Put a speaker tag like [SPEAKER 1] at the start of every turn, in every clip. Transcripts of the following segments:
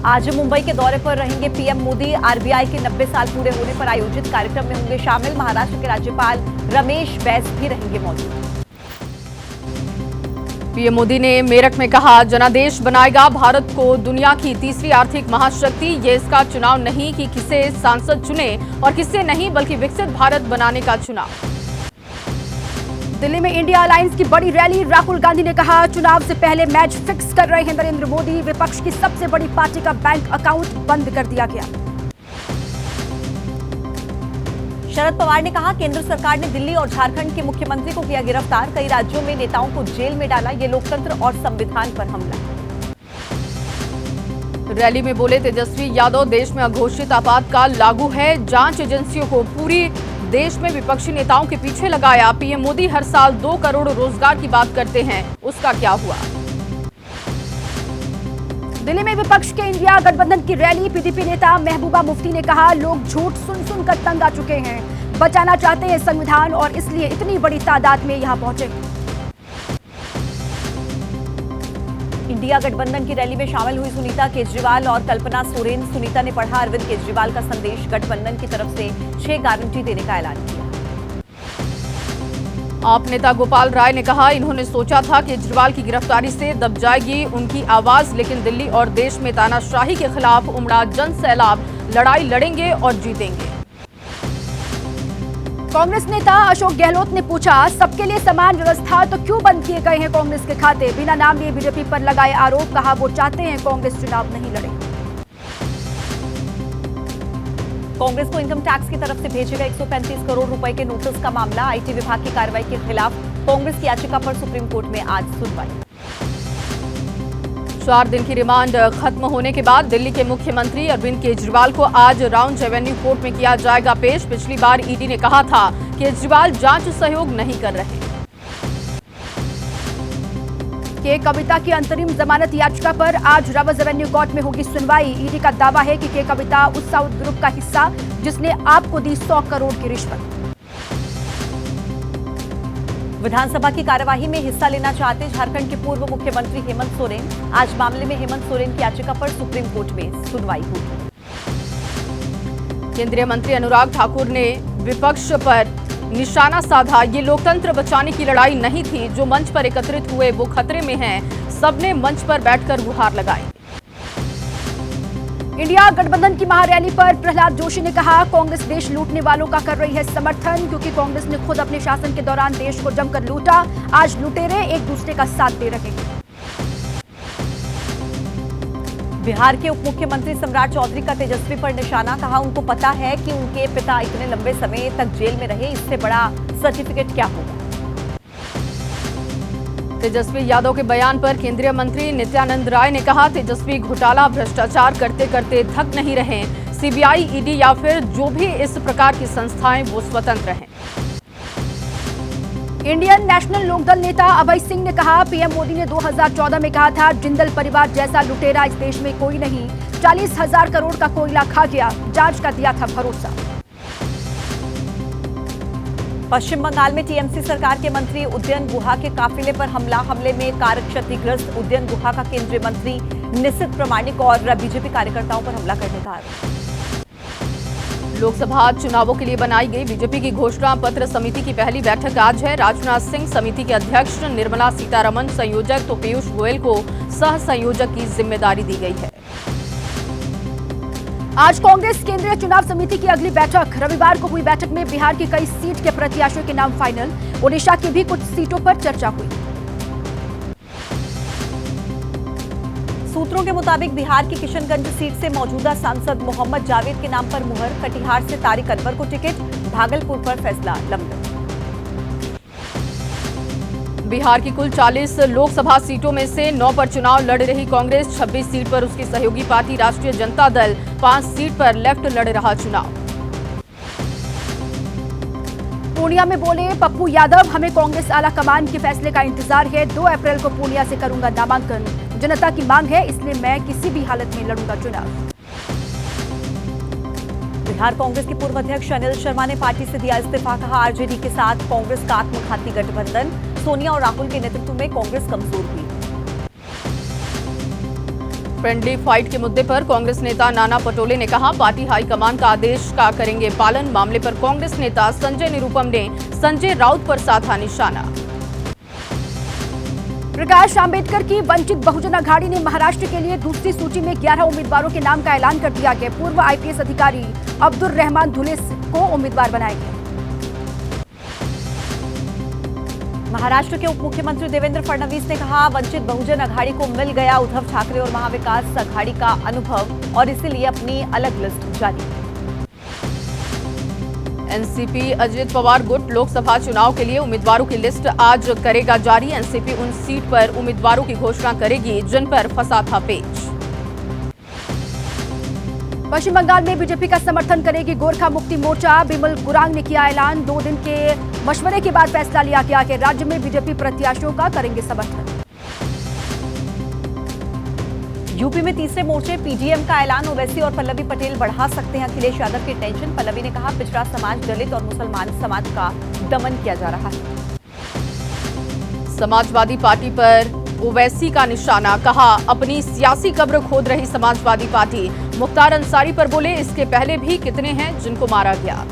[SPEAKER 1] आज मुंबई के दौरे पर रहेंगे पीएम मोदी। आरबीआई के 90 साल पूरे होने पर आयोजित कार्यक्रम में होंगे शामिल। महाराष्ट्र के राज्यपाल रमेश बैस भी रहेंगे मौजूद।
[SPEAKER 2] पीएम मोदी ने मेरठ में कहा, जनादेश बनाएगा भारत को दुनिया की तीसरी आर्थिक महाशक्ति। ये इसका चुनाव नहीं कि किसे सांसद चुने और किसे नहीं, बल्कि विकसित भारत बनाने का चुनाव।
[SPEAKER 3] दिल्ली में इंडिया अलायंस की बड़ी रैली। राहुल गांधी ने कहा, चुनाव से पहले मैच फिक्स कर रहे हैं नरेंद्र मोदी। विपक्ष की सबसे बड़ी पार्टी का बैंक अकाउंट बंद कर दिया गया।
[SPEAKER 1] शरद पवार ने कहा, केंद्र सरकार ने दिल्ली और झारखंड के मुख्यमंत्री को किया गिरफ्तार। कई राज्यों में नेताओं को जेल में डाला। ये लोकतंत्र और संविधान पर हमला।
[SPEAKER 2] रैली में बोले तेजस्वी यादव, देश में अघोषित आपातकाल लागू है। जांच एजेंसियों को पूरी देश में विपक्षी नेताओं के पीछे लगाया। पीएम मोदी हर साल 2 करोड़ रोजगार की बात करते हैं, उसका क्या हुआ?
[SPEAKER 3] दिल्ली में विपक्ष के इंडिया गठबंधन की रैली। पीडीपी नेता महबूबा मुफ्ती ने कहा, लोग झूठ सुन सुनकर तंग आ चुके हैं। बचाना चाहते हैं संविधान और इसलिए इतनी बड़ी तादाद में यहां पहुंचे।
[SPEAKER 1] इंडिया गठबंधन की रैली में शामिल हुई सुनीता केजरीवाल और कल्पना सोरेन। सुनीता ने पढ़ा अरविंद केजरीवाल का संदेश। गठबंधन की तरफ से 6 गारंटी देने का ऐलान किया।
[SPEAKER 2] आप नेता गोपाल राय ने कहा, इन्होंने सोचा था केजरीवाल की गिरफ्तारी से दब जाएगी उनकी आवाज, लेकिन दिल्ली और देश में तानाशाही के खिलाफ उमड़ा जन सैलाब। लड़ाई लड़ेंगे और जीतेंगे।
[SPEAKER 3] कांग्रेस नेता अशोक गहलोत ने पूछा, सबके लिए समान व्यवस्था तो क्यों बंद किए गए हैं कांग्रेस के खाते? बिना नाम लिए बीजेपी पर लगाए आरोप। कहा, वो चाहते हैं कांग्रेस चुनाव नहीं लड़े।
[SPEAKER 1] कांग्रेस को इनकम टैक्स की तरफ से भेजे गए 135 करोड़ रुपए के नोटिस का मामला। आईटी विभाग की कार्रवाई के खिलाफ कांग्रेस की याचिका पर सुप्रीम कोर्ट में आज सुनवाई।
[SPEAKER 2] 4 दिन की रिमांड खत्म होने के बाद दिल्ली के मुख्यमंत्री अरविंद केजरीवाल को आज राउंड एवेन्यू कोर्ट में किया जाएगा पेश। पिछली बार ईडी ने कहा था केजरीवाल जांच सहयोग नहीं कर रहे।
[SPEAKER 3] के कविता की अंतरिम जमानत याचिका पर आज राउंड एवेन्यू कोर्ट में होगी सुनवाई। ईडी का दावा है कि के कविता उस साउथ ग्रुप का हिस्सा जिसने आपको दी 100 करोड़ की रिश्वत।
[SPEAKER 1] विधानसभा की कार्यवाही में हिस्सा लेना चाहते झारखंड के पूर्व मुख्यमंत्री हेमंत सोरेन। आज मामले में हेमंत सोरेन की याचिका पर सुप्रीम कोर्ट में सुनवाई हुई।
[SPEAKER 2] केंद्रीय मंत्री अनुराग ठाकुर ने विपक्ष पर निशाना साधा। ये लोकतंत्र बचाने की लड़ाई नहीं थी। जो मंच पर एकत्रित हुए वो खतरे में हैं। सबने मंच पर बैठकर गुहार लगाई।
[SPEAKER 3] इंडिया गठबंधन की महारैली पर प्रहलाद जोशी ने कहा, कांग्रेस देश लूटने वालों का कर रही है समर्थन, क्योंकि कांग्रेस ने खुद अपने शासन के दौरान देश को जमकर लूटा। आज लुटेरे एक दूसरे का साथ दे रहे हैं।
[SPEAKER 1] बिहार के उप मुख्यमंत्री सम्राट चौधरी का तेजस्वी पर निशाना। कहा, उनको पता है कि उनके पिता इतने लंबे समय तक जेल में रहे, इससे बड़ा सर्टिफिकेट क्या होगा।
[SPEAKER 2] तेजस्वी यादव के बयान पर केंद्रीय मंत्री नित्यानंद राय ने कहा, तेजस्वी घोटाला भ्रष्टाचार करते करते थक नहीं रहे। सीबीआई, ईडी या फिर जो भी इस प्रकार की संस्थाएं वो स्वतंत्र हैं।
[SPEAKER 3] इंडियन नेशनल लोकदल नेता अभय सिंह ने कहा, पीएम मोदी ने 2014 में कहा था, जिंदल परिवार जैसा लुटेरा इस देश में कोई नहीं। 40,000 करोड़ का कोयला खा गया, जांच का दिया था भरोसा।
[SPEAKER 1] पश्चिम बंगाल में टीएमसी सरकार के मंत्री उदयन गुहा के काफिले पर हमला। हमले में कार क्षतिग्रस्त। उदयन गुहा का केंद्रीय मंत्री निशित प्रामाणिक और बीजेपी कार्यकर्ताओं पर हमला करने का आरोप।
[SPEAKER 2] लोकसभा चुनावों के लिए बनाई गई बीजेपी की घोषणा पत्र समिति की पहली बैठक आज है। राजनाथ सिंह समिति के अध्यक्ष, निर्मला सीतारमण संयोजक तो पीयूष गोयल को सह संयोजक की जिम्मेदारी दी गई है।
[SPEAKER 3] आज कांग्रेस केंद्रीय चुनाव समिति की अगली बैठक। रविवार को हुई बैठक में बिहार की कई सीट के प्रत्याशियों के नाम फाइनल। ओडिशा की भी कुछ सीटों पर चर्चा हुई।
[SPEAKER 1] सूत्रों के मुताबिक बिहार की किशनगंज सीट से मौजूदा सांसद मोहम्मद जावेद के नाम पर मुहर। कटिहार से तारिक अनवर को टिकट। भागलपुर पर फैसला लंबित।
[SPEAKER 2] बिहार की कुल 40 लोकसभा सीटों में से 9 पर चुनाव लड़ रही कांग्रेस। 26 सीट पर उसकी सहयोगी पार्टी राष्ट्रीय जनता दल, 5 सीट पर लेफ्ट लड़ रहा चुनाव।
[SPEAKER 3] पूर्णिया में बोले पप्पू यादव, हमें कांग्रेस आला कमान के फैसले का इंतजार है। 2 अप्रैल को पूर्णिया से करूंगा नामांकन। जनता की मांग है, इसलिए मैं किसी भी हालत में लड़ूंगा चुनाव।
[SPEAKER 1] बिहार कांग्रेस के पूर्व अध्यक्ष अनिल शर्मा ने पार्टी से दिया इस्तीफा। कहा, आरजेडी के साथ कांग्रेस का आत्मघाती गठबंधन। सोनिया और राहुल के नेतृत्व में कांग्रेस कमजोर हुई।
[SPEAKER 2] फ्रेंडली फाइट के मुद्दे पर कांग्रेस नेता नाना पटोले ने कहा, पार्टी हाईकमान का आदेश का करेंगे पालन। मामले पर कांग्रेस नेता संजय निरुपम ने संजय राउत पर साधा निशाना।
[SPEAKER 3] प्रकाश आंबेडकर की वंचित बहुजन अघाड़ी ने महाराष्ट्र के लिए दूसरी सूची में 11 उम्मीदवारों के नाम का ऐलान कर दिया गया। पूर्व आईपीएस अधिकारी अब्दुल रहमान धुले को उम्मीदवार बनाया गया।
[SPEAKER 1] महाराष्ट्र के उप मुख्यमंत्री देवेंद्र फडणवीस ने कहा, वंचित बहुजन अघाड़ी को मिल गया उद्धव ठाकरे और महाविकास अघाड़ी का अनुभव और इसीलिए अपनी अलग लिस्ट जारी।
[SPEAKER 2] एनसीपी अजित पवार गुट लोकसभा चुनाव के लिए उम्मीदवारों की लिस्ट आज करेगा जारी। एनसीपी उन सीट पर उम्मीदवारों की घोषणा करेगी जिन पर फंसा था पेच।
[SPEAKER 3] पश्चिम बंगाल में बीजेपी का समर्थन करेगी गोरखा मुक्ति मोर्चा। बिमल गुरांग ने किया ऐलान। 2 दिन के मशवरे के बाद फैसला लिया गया कि राज्य में बीजेपी प्रत्याशियों का करेंगे समर्थन।
[SPEAKER 1] यूपी में तीसरे मोर्चे पीडीएम का ऐलान। ओवैसी और पल्लवी पटेल बढ़ा सकते हैं अखिलेश यादव की टेंशन। पल्लवी ने कहा, पिछड़ा समाज, दलित और मुसलमान समाज का दमन किया जा रहा है।
[SPEAKER 2] समाजवादी पार्टी पर ओवैसी का निशाना, कहा अपनी सियासी कब्र खोद रही समाजवादी पार्टी। मुख्तार अंसारी पर बोले, इसके पहले भी कितने हैं जिनको मारा गया।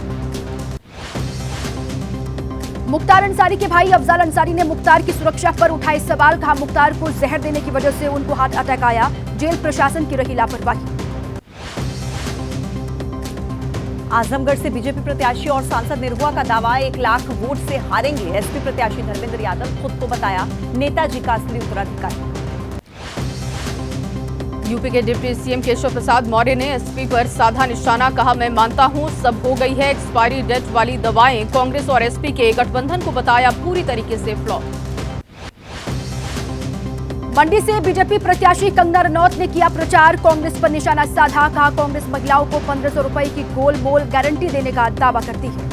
[SPEAKER 3] मुख्तार अंसारी के भाई अफजाल अंसारी ने मुख्तार की सुरक्षा पर उठाए सवाल। कहा, मुख्तार को जहर देने की वजह से उनको हार्ट अटैक आया। जेल प्रशासन की रही लापरवाही।
[SPEAKER 1] आजमगढ़ से बीजेपी प्रत्याशी और सांसद निरहुआ का दावा, 1 लाख वोट से हारेंगे। एसपी प्रत्याशी धर्मेंद्र यादव खुद को बताया नेताजी का असली उत्तराधिकारी।
[SPEAKER 2] यूपी के डिप्टी सीएम केशव प्रसाद मौर्य ने एसपी पर साधा निशाना। कहा, मैं मानता हूं सब हो गई है एक्सपायरी डेट वाली दवाएं। कांग्रेस और एसपी के गठबंधन को बताया पूरी तरीके से फ्लॉप।
[SPEAKER 3] मंडी से बीजेपी प्रत्याशी कंगना रनौत ने किया प्रचार। कांग्रेस पर निशाना साधा। कहा, कांग्रेस महिलाओं को 1500 रुपए की गोल मोल गारंटी देने का दावा करती है।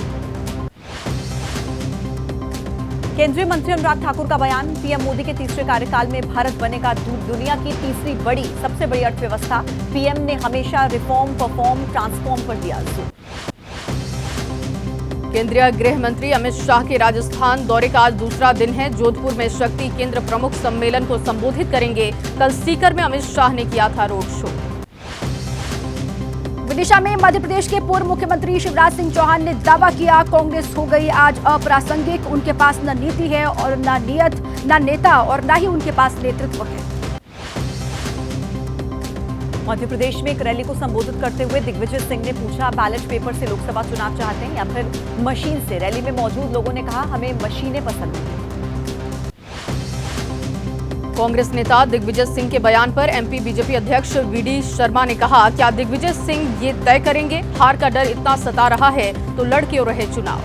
[SPEAKER 1] केंद्रीय मंत्री अनुराग ठाकुर का बयान, पीएम मोदी के तीसरे कार्यकाल में भारत बनेगा दुनिया की तीसरी सबसे बड़ी अर्थव्यवस्था। पीएम ने हमेशा रिफॉर्म, परफॉर्म, ट्रांसफॉर्म पर दिया जोर।
[SPEAKER 2] केंद्रीय गृह मंत्री अमित शाह के राजस्थान दौरे का आज दूसरा दिन है। जोधपुर में शक्ति केंद्र प्रमुख सम्मेलन को संबोधित करेंगे। कल सीकर में अमित शाह ने किया था रोड शो।
[SPEAKER 3] विदिशा में मध्य प्रदेश के पूर्व मुख्यमंत्री शिवराज सिंह चौहान ने दावा किया, कांग्रेस हो गई आज अप्रासंगिक। उनके पास न नीति है और न नियत, न नेता और न ही उनके पास नेतृत्व है।
[SPEAKER 1] मध्य प्रदेश में एक रैली को संबोधित करते हुए दिग्विजय सिंह ने पूछा, बैलेट पेपर से लोकसभा चुनाव चाहते हैं या फिर मशीन से। रैली में मौजूद लोगों ने कहा, हमें मशीनें पसंद हैं।
[SPEAKER 2] कांग्रेस नेता दिग्विजय सिंह के बयान पर एमपी बीजेपी अध्यक्ष वीडी शर्मा ने कहा, क्या दिग्विजय सिंह ये तय करेंगे? हार का डर इतना सता रहा है तो लड़ क्यों रहे चुनाव।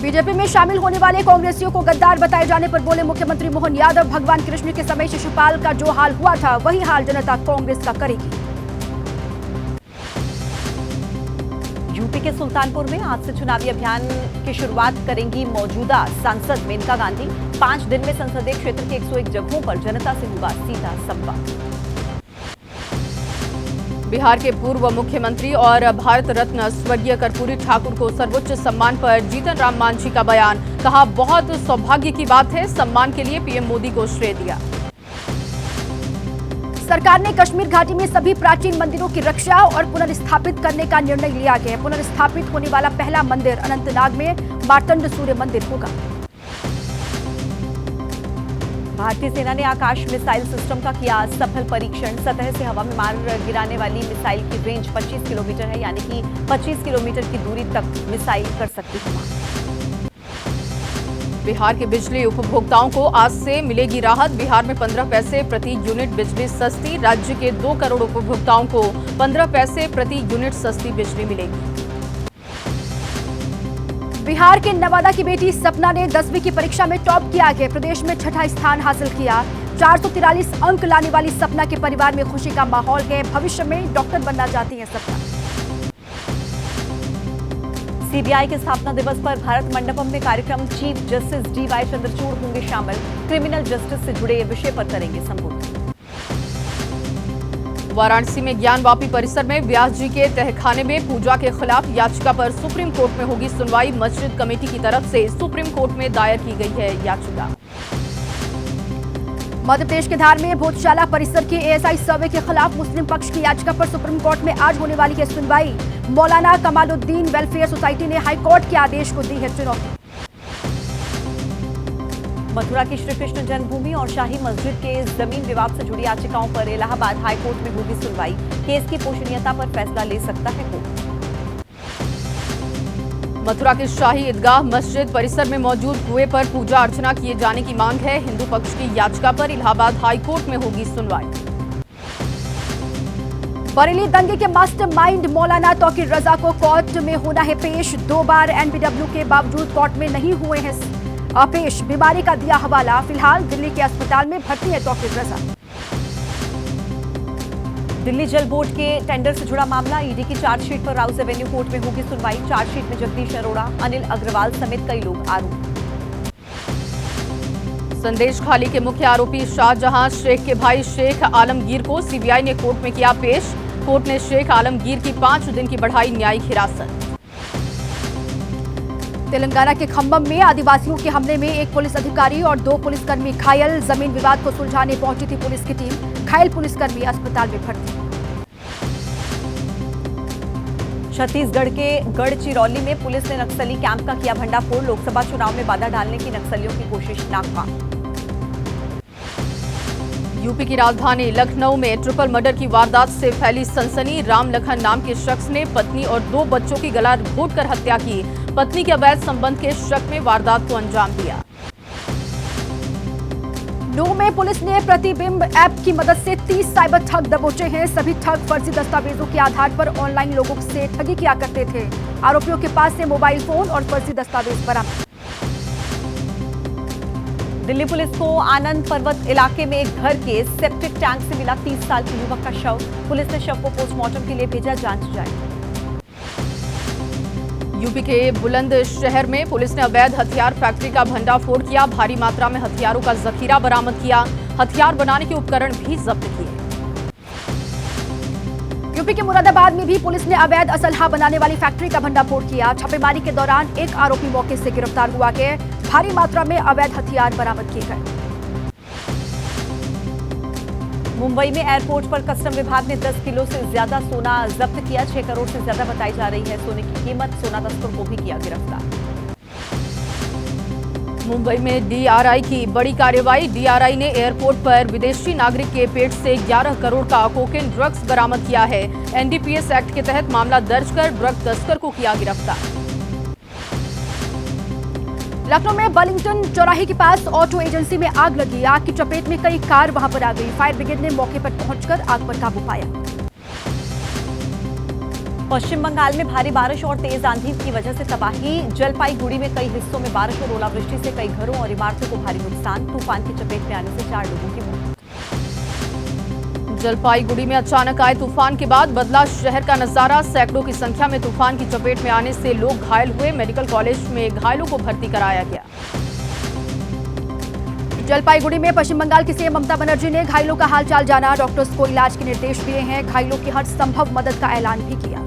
[SPEAKER 3] बीजेपी में शामिल होने वाले कांग्रेसियों को गद्दार बताए जाने पर बोले मुख्यमंत्री मोहन यादव, भगवान कृष्ण के समय शिशुपाल का जो हाल हुआ था वही हाल जनता कांग्रेस का करेगी।
[SPEAKER 1] यूपी के सुल्तानपुर में आज से चुनावी अभियान की शुरुआत करेंगी मौजूदा सांसद मेनका गांधी। 5 दिन में संसदीय क्षेत्र के 101 जगहों पर जनता से होगा सीधा संवाद।
[SPEAKER 2] बिहार के पूर्व मुख्यमंत्री और भारत रत्न स्वर्गीय कर्पूरी ठाकुर को सर्वोच्च सम्मान पर जीतन राम मांझी का बयान। कहा, बहुत सौभाग्य की बात है, सम्मान के लिए पीएम मोदी को श्रेय दिया।
[SPEAKER 3] सरकार ने कश्मीर घाटी में सभी प्राचीन मंदिरों की रक्षा और पुनर्स्थापित करने का निर्णय लिया गया। पुनर्स्थापित होने वाला पहला मंदिर अनंतनाग में मार्तंड सूर्य मंदिर होगा। भारतीय सेना ने आकाश मिसाइल सिस्टम का किया सफल परीक्षण। सतह से हवा में मार गिराने वाली मिसाइल की रेंज 25 किलोमीटर है, यानी कि 25 किलोमीटर की दूरी तक मिसाइल कर सकती है।
[SPEAKER 2] बिहार के बिजली उपभोक्ताओं को आज से मिलेगी राहत। बिहार में 15 पैसे प्रति यूनिट बिजली सस्ती। राज्य के 2 करोड़ उपभोक्ताओं को 15 पैसे प्रति यूनिट सस्ती बिजली मिलेगी।
[SPEAKER 3] बिहार के नवादा की बेटी सपना ने 10वीं की परीक्षा में टॉप किया है। प्रदेश में 6ठा स्थान हासिल किया। 443 अंक लाने वाली सपना के परिवार में खुशी का माहौल है। भविष्य में डॉक्टर बनना चाहती हैं सपना।
[SPEAKER 1] सीबीआई के स्थापना दिवस पर भारत मंडपम में कार्यक्रम। चीफ जस्टिस डीवाई चंद्रचूड़ होंगे शामिल। क्रिमिनल जस्टिस से जुड़े विषय पर करेंगे संबोधित।
[SPEAKER 2] वाराणसी में ज्ञानवापी परिसर में व्यास जी के तहखाने में पूजा के खिलाफ याचिका पर सुप्रीम कोर्ट में होगी सुनवाई। मस्जिद कमेटी की तरफ से सुप्रीम कोर्ट में दायर की गई है याचिका।
[SPEAKER 3] मध्य प्रदेश के धार में भोजशाला परिसर के एएसआई सर्वे के खिलाफ मुस्लिम पक्ष की याचिका पर सुप्रीम कोर्ट में आज होने वाली है सुनवाई। मौलाना कमालुद्दीन वेलफेयर सोसाइटी ने हाईकोर्ट के आदेश को दी है चुनौती।
[SPEAKER 1] मथुरा की श्री कृष्ण जन्मभूमि और शाही मस्जिद के जमीन विवाद से जुड़ी याचिकाओं पर इलाहाबाद हाईकोर्ट में होगी सुनवाई। केस की पोषणीयता पर फैसला ले सकता है कोर्ट।
[SPEAKER 2] मथुरा के शाही ईदगाह मस्जिद परिसर में मौजूद कुएं पर पूजा अर्चना किए जाने की मांग है। हिंदू पक्ष की याचिका पर इलाहाबाद हाईकोर्ट में होगी सुनवाई।
[SPEAKER 3] बरेली दंगे के मास्टरमाइंड मौलाना तौकीर रजा को कोर्ट में होना है पेश। 2 बार एनबीडब्ल्यू के बावजूद कोर्ट में नहीं हुए हैं पेश। बीमारी का दिया हवाला। फिलहाल दिल्ली के अस्पताल में भर्ती है तौकीर रजा।
[SPEAKER 1] दिल्ली जल बोर्ड के टेंडर से जुड़ा मामला। ईडी की चार्जशीट पर राउस एवेन्यू कोर्ट में होगी सुनवाई। चार्जशीट में जगदीश अरोड़ा, अनिल अग्रवाल समेत कई लोग आरोपी।
[SPEAKER 2] संदेश खाली के मुख्य आरोपी शाहजहां शेख के भाई शेख आलमगीर को सीबीआई ने कोर्ट में किया पेश। कोर्ट ने शेख आलमगीर की 5 दिन की बढ़ाई न्यायिक हिरासत।
[SPEAKER 3] तेलंगाना के खम्बम में आदिवासियों के हमले में एक पुलिस अधिकारी और 2 पुलिसकर्मी घायल। जमीन विवाद को सुलझाने पहुंची थी पुलिस की टीम। घायल पुलिसकर्मी अस्पताल में भर्ती।
[SPEAKER 1] छत्तीसगढ़ के गढ़चिरौली में पुलिस ने नक्सली कैंप का किया भंडाफोड़। लोकसभा चुनाव में बाधा डालने की नक्सलियों की कोशिश नाकाम।
[SPEAKER 2] यूपी की राजधानी लखनऊ में ट्रिपल मर्डर की वारदात से फैली सनसनी। राम लखन नाम के शख्स ने पत्नी और 2 बच्चों की गला घोंटकर हत्या की। पत्नी के अवैध संबंध के शक में वारदात को अंजाम दिया।
[SPEAKER 3] नूह में पुलिस ने प्रतिबिंब ऐप की मदद से 30 साइबर ठग दबोचे हैं। सभी ठग फर्जी दस्तावेजों के आधार पर ऑनलाइन लोगों से ठगी किया करते थे। आरोपियों के पास से मोबाइल फोन और फर्जी दस्तावेज बरामद।
[SPEAKER 1] दिल्ली पुलिस को आनंद पर्वत इलाके में एक घर के सेप्टिक टैंक से मिला 30 साल के युवक का शव। पुलिस ने शव को पोस्टमार्टम के लिए भेजा, जांच जारी।
[SPEAKER 2] यूपी के बुलंदशहर में पुलिस ने अवैध हथियार फैक्ट्री का भंडाफोड़ किया। भारी मात्रा में हथियारों का जखीरा बरामद किया। हथियार बनाने के उपकरण भी जब्त किए।
[SPEAKER 3] यूपी के मुरादाबाद में भी पुलिस ने अवैध असलहा बनाने वाली फैक्ट्री का भंडाफोड़ किया। छापेमारी के दौरान एक आरोपी मौके से गिरफ्तार हुआ के भारी मात्रा में अवैध हथियार बरामद किए गए।
[SPEAKER 1] मुंबई में एयरपोर्ट पर कस्टम विभाग ने 10 किलो से ज्यादा सोना जब्त किया। 6 करोड़ से ज्यादा बताई जा रही है सोने की कीमत। सोना तस्कर को भी किया गिरफ्तार।
[SPEAKER 2] मुंबई में डीआरआई की बड़ी कार्रवाई। डीआरआई ने एयरपोर्ट पर विदेशी नागरिक के पेट से 11 करोड़ का कोकेन ड्रग्स बरामद किया है। एनडीपीएस एक्ट के तहत मामला दर्ज कर ड्रग तस्कर को किया गिरफ्तार। लखनऊ में बलिंगटन चौराहे के पास ऑटो एजेंसी में आग लगी। आग की चपेट में कई कार वहां पर आ गई। फायर ब्रिगेड ने मौके पर पहुंचकर आग पर काबू पाया।
[SPEAKER 1] पश्चिम बंगाल में भारी बारिश और तेज आंधी की वजह से तबाही। जलपाईगुड़ी में कई हिस्सों में बारिश और ओलावृष्टि से कई घरों और इमारतों को भारी नुकसान। तूफान की चपेट में आने से 4 लोगों की मौत।
[SPEAKER 2] जलपाईगुड़ी में अचानक आए तूफान के बाद बदला शहर का नजारा। सैकड़ों की संख्या में तूफान की चपेट में आने से लोग घायल हुए। मेडिकल कॉलेज में घायलों को भर्ती कराया गया।
[SPEAKER 3] जलपाईगुड़ी में पश्चिम बंगाल की सीएम ममता बनर्जी ने घायलों का हालचाल जाना। डॉक्टर्स को इलाज के निर्देश दिए हैं। घायलों की हर संभव मदद का ऐलान भी किया।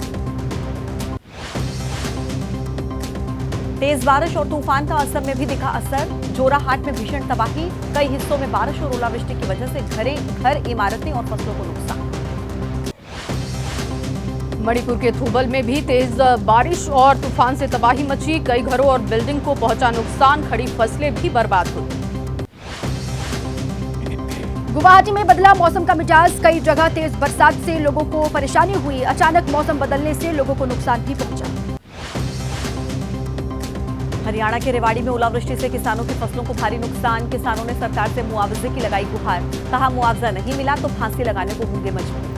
[SPEAKER 1] तेज बारिश और तूफान का असम में भी दिखा असर। जोराहाट में भीषण तबाही। कई हिस्सों में बारिश और ओलावृष्टि की वजह से घर, इमारतें और फसलों को नुकसान।
[SPEAKER 2] मणिपुर के थूबल में भी तेज बारिश और तूफान से तबाही मची। कई घरों और बिल्डिंग को पहुंचा नुकसान। खड़ी फसलें भी बर्बाद हुई।
[SPEAKER 3] गुवाहाटी में बदला मौसम का मिजाज। कई जगह तेज बरसात से लोगों को परेशानी हुई। अचानक मौसम बदलने से लोगों को नुकसान भी पहुंचा।
[SPEAKER 1] हरियाणा के रेवाड़ी में ओलावृष्टि से किसानों की फसलों को भारी नुकसान। किसानों ने सरकार से मुआवजे की लगाई गुहार। कहा मुआवजा नहीं मिला तो फांसी लगाने को होंगे मजबूर।